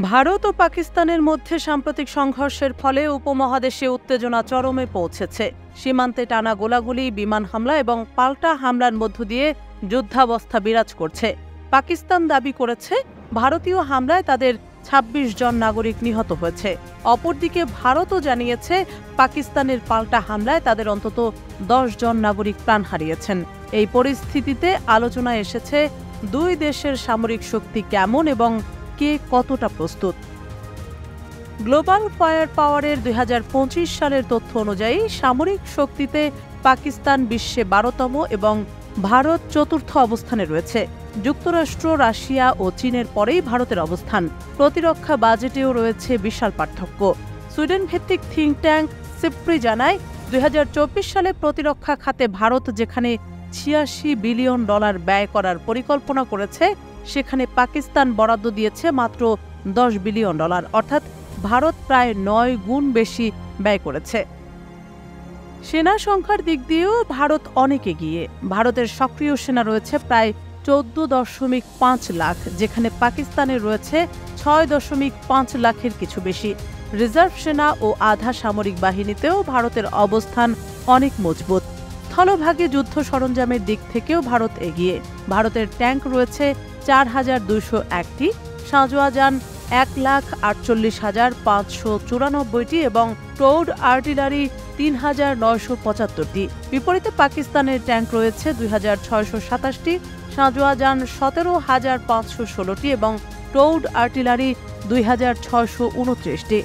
ভারত ও পাকিস্তানের মধ্যে সাম্প্রতিক সংঘর্ষের ফলে উপমহাদেশে উত্তেজনা চরমে পৌঁছেছে। সীমান্তে টানা গোলাগুলি, বিমান হামলা এবং পাল্টা হামলার মধ্য দিয়ে যুদ্ধাবস্থা বিরাজ করছে। পাকিস্তান দাবি করেছে ভারতীয় হামলায় তাদের ২৬ জন নাগরিক নিহত হয়েছে। অপরদিকে ভারতও জানিয়েছে পাকিস্তানের পাল্টা হামলায় তাদের অন্তত ১০ জন নাগরিক প্রাণ হারিয়েছেন। এই পরিস্থিতিতে আলোচনায় এসেছে দুই দেশের সামরিক শক্তি কেমন এবং কে কতটা প্রস্তুত। গ্লোবাল ফায়ার পাওয়ারের ২০২৫ সালের তথ্য অনুযায়ী সামরিক শক্তিতে পাকিস্তান বিশ্বে ১২তম এবং ভারত চতুর্থ অবস্থানে রয়েছে। যুক্তরাষ্ট্র, রাশিয়া ও চীনের পরেই ভারতের অবস্থান। প্রতিরক্ষা বাজেটেও রয়েছে বিশাল পার্থক্য। সুইডেন ভিত্তিক থিঙ্ক ট্যাঙ্ক সিপ্রি জানায়, ২০২৪ সালে প্রতিরক্ষা খাতে ভারত যেখানে $৮৬ বিলিয়ন ব্যয় করার পরিকল্পনা করেছে, সেখানে পাকিস্তান বরাদ্দ দিয়েছে মাত্র $১০ বিলিয়ন, অর্থাৎ ভারত প্রায় ৯ গুণ বেশি ব্যয় করেছে। সেনা সংখ্যার দিক দিয়েও ভারত অনেক এগিয়ে। ভারতের সক্রিয় সেনা রয়েছে প্রায় ১৪.৫ লাখ, যেখানে পাকিস্তানের রয়েছে ৬.৫ লাখের কিছু বেশি। রিজার্ভ সেনা ও আধা সামরিক বাহিনীতেও ভারতের অবস্থান অনেক মজবুত। স্থলভাগে যুদ্ধ সরঞ্জামের দিক থেকেও ভারত এগিয়ে। ভারতের ট্যাঙ্ক রয়েছে ৪,২০১টি, সাঁজোয়া যান ১,৪৮,৫৯৪টি এবং টোড আর্টিলারি ৩,৯৭৫টি। বিপরীতে পাকিস্তানের ট্যাঙ্ক রয়েছে ২,৬২৭টি, সাঁজোয়া যান ১৭,৫১৬টি এবং টোড আর্টিলারি ২,৬২৯টি।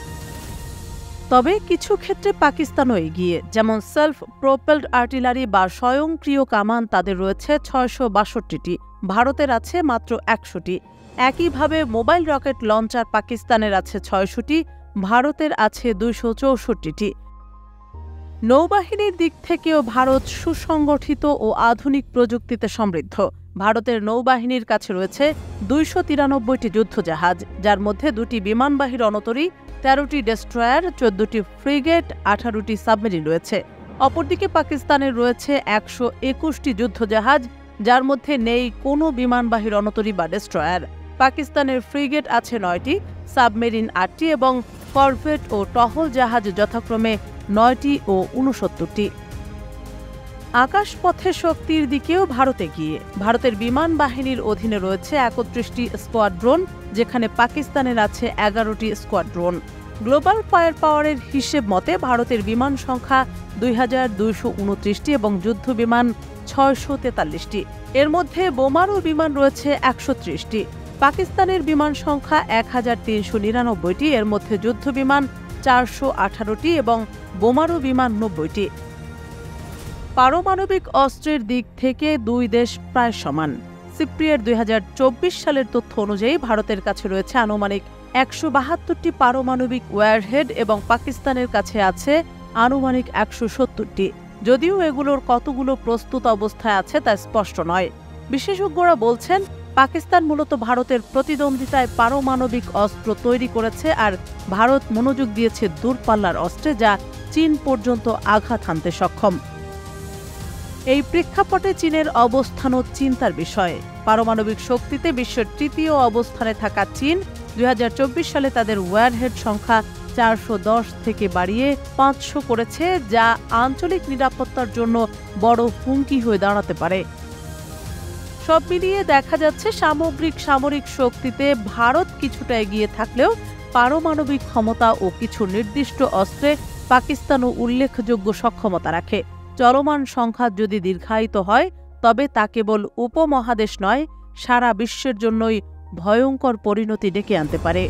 তবে কিছু ক্ষেত্রে পাকিস্তানও এগিয়ে, যেমন সেলফ প্রোপেলড আর্টিলারি বা স্বয়ংক্রিয় কামান তাদের রয়েছে ৬৬২টি, ভারতের আছে মাত্র ১০০টি। একইভাবে মোবাইল রকেট লঞ্চার পাকিস্তানের আছে ৬০০টি, ভারতের আছে ২৬৪টি। নৌবাহিনীর দিক থেকেও ভারত সুসংগঠিত ও আধুনিক প্রযুক্তিতে সমৃদ্ধ। ভারতের নৌবাহিনীর কাছে রয়েছে ২৯৩টি যুদ্ধজাহাজ, যার মধ্যে ২টি বিমানবাহী রণতরী, ১৩টি ডেস্ট্রয়ার, ১৪টি ফ্রিগেট, ১৮টি সাবমেরিন রয়েছে। অপরদিকে পাকিস্তানের রয়েছে ১২১টি যুদ্ধজাহাজ, যার মধ্যে নেই কোনো বিমানবাহী রণতরী বা ডেস্ট্রয়ার। পাকিস্তানের ফ্রিগেট আছে ৯টি, সাবমেরিন ৮টি এবং করভেট ও টহল জাহাজ যথাক্রমে ৯টি ও ৬৯টি। আকাশপথে শক্তির দিকেও ভারত এগিয়ে। ভারতের বিমান বাহিনীর অধীনে রয়েছে ৩১টি স্কোয়াড্রন, যেখানে পাকিস্তানের আছে ১১টি স্কোয়াড্রন। গ্লোবাল ফায়ার পাওয়ারের হিসেব মতে ভারতের বিমান সংখ্যা ২,২২৯টি এবং যুদ্ধ বিমান ৬৪৩টি। এর মধ্যে বোমারু বিমান রয়েছে ১৩০টি। পাকিস্তানের বিমান সংখ্যা ১,৩৯৯টি, এর মধ্যে যুদ্ধ বিমান ৪১৮টি এবং বোমারু বিমান ৯০টি। পারমাণবিক অস্ত্রের দিক থেকে দুই দেশ প্রায় সমান। সিপ্রিয়ের ২০২৪ সালের তথ্য অনুযায়ী ভারতের কাছে রয়েছে আনুমানিক ১৭২টি পারমাণবিক ওয়্যারহেড এবং পাকিস্তানের কাছে আছে আনুমানিক ১৭০টি। যদিও এগুলোর কতগুলো প্রস্তুত অবস্থায় আছে তা স্পষ্ট নয়। বিশেষজ্ঞরা বলছেন, পাকিস্তান মূলত ভারতের প্রতিদ্বন্দ্বিতায় পারমাণবিক অস্ত্র তৈরি করেছে আর ভারত মনোযোগ দিয়েছে দূরপাল্লার অস্ত্রে, যা চীন পর্যন্ত আঘাত হানতে সক্ষম। এই প্রেক্ষাপটে চীনের অবস্থানও চিন্তার বিষয়। পারমাণবিক শক্তিতে বিশ্বের তৃতীয় অবস্থানে থাকা চীন ২০২৪ সালে তাদের ওয়্যারহেড সংখ্যা ৪১০ থেকে বাড়িয়ে ৫০০ করেছে, যা আঞ্চলিক নিরাপত্তার জন্য বড় হুমকি হয়ে দাঁড়াতে পারে। সব মিলিয়ে দেখা যাচ্ছে সামগ্রিক সামরিক শক্তিতে ভারত কিছুটা এগিয়ে থাকলেও পারমাণবিক ক্ষমতা ও কিছু নির্দিষ্ট অস্ত্রে পাকিস্তানও উল্লেখযোগ্য সক্ষমতা রাখে। চলমান সংঘাত যদি দীর্ঘায়িত হয়, তবে তা কেবল উপমহাদেশ নয়, সারা বিশ্বের জন্যই ভয়ঙ্কর পরিণতি ডেকে আনতে পারে।